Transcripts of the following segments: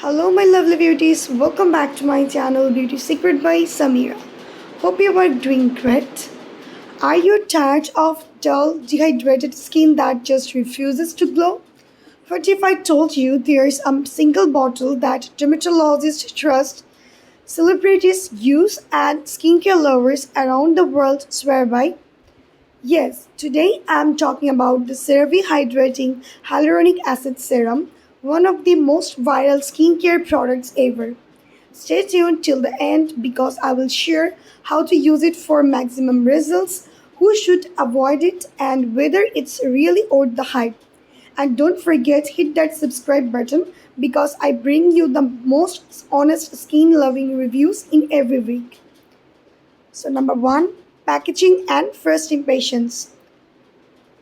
Hello, my lovely beauties. Welcome back to my channel, Beauty Secret by Samira. Hope you are doing great. Are you tired of dull, dehydrated skin that just refuses to glow? What if I told you there's a single bottle that dermatologists trust, celebrities use, and skincare lovers around the world swear by? Yes, today I'm talking about the CeraVe Hydrating Hyaluronic Acid Serum, one of the most viral skincare products ever. Stay tuned till the end because I will share how to use it for maximum results, who should avoid it, and whether it's really worth the hype. And don't forget hit that subscribe button because I bring you the most honest skin loving reviews in every week. So number 1, packaging and first impressions.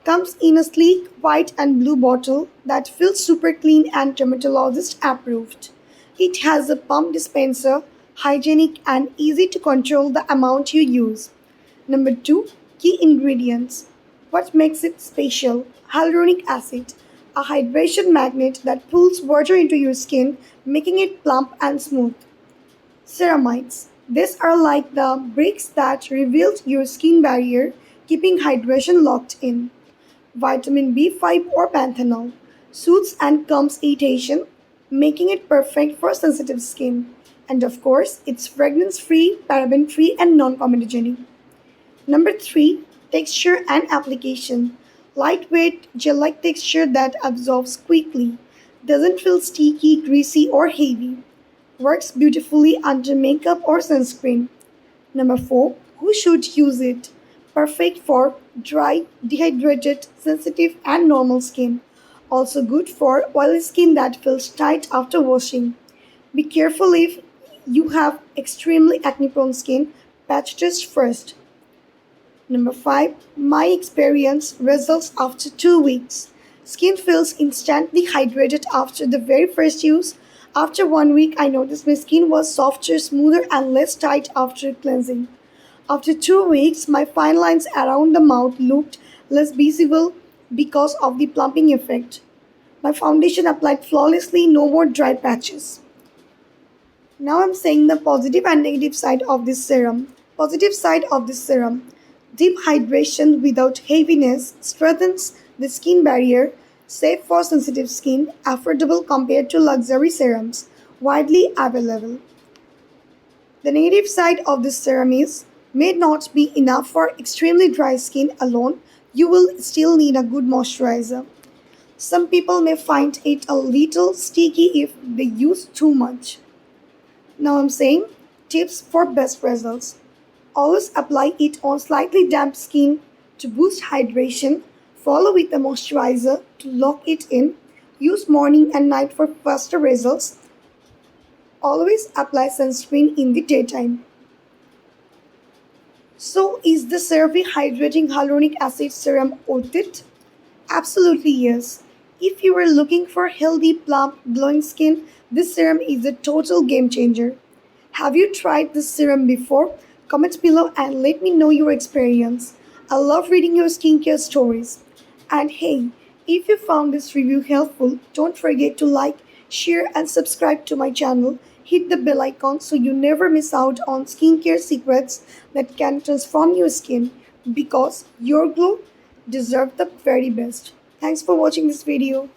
Comes in a sleek white and blue bottle that feels super clean and dermatologist approved. It has a pump dispenser, hygienic and easy to control the amount you use. Number 2, key ingredients. What makes it special? Hyaluronic acid, a hydration magnet that pulls water into your skin, making it plump and smooth. Ceramides. These are like the bricks that rebuild your skin barrier, keeping hydration locked in. Vitamin B5 or panthenol soothes and calms irritation, making it perfect for sensitive skin. And of course, it's fragrance free, paraben free, and non comedogenic. Number 3, texture and application. Lightweight, gel like texture that absorbs quickly, doesn't feel sticky, greasy, or heavy. Works beautifully under makeup or sunscreen. Number 4, who should use it? Perfect for dry, dehydrated, sensitive, and normal skin. Also good for oily skin that feels tight after washing. Be careful if you have extremely acne prone skin, patch test first. Number 5, my experience results after 2 weeks. Skin feels instantly hydrated after the very first use. After 1 week, I noticed my skin was softer, smoother, and less tight after cleansing. After 2 weeks, my fine lines around the mouth looked less visible because of the plumping effect. My foundation applied flawlessly, no more dry patches. Now I'm saying the positive and negative side of this serum. Positive side of this serum. Deep hydration without heaviness strengthens the skin barrier, safe for sensitive skin, affordable compared to luxury serums, widely available. The negative side of this serum is may not be enough for extremely dry skin alone. You will still need a good moisturizer. Some people may find it a little sticky if they use too much. Now I'm saying tips for best results. Always apply it on slightly damp skin to boost hydration. Follow with a moisturizer to lock it in. Use morning and night for faster results. Always apply sunscreen in the daytime. So, is the CeraVe Hydrating Hyaluronic Acid Serum worth it? Absolutely yes. If you are looking for healthy, plump, glowing skin, this serum is a total game changer. Have you tried this serum before? Comment below and let me know your experience. I love reading your skincare stories. And hey, if you found this review helpful, don't forget to like, share, and subscribe to my channel. Hit the bell icon so you never miss out on skincare secrets that can transform your skin because your glow deserves the very best. Thanks for watching this video.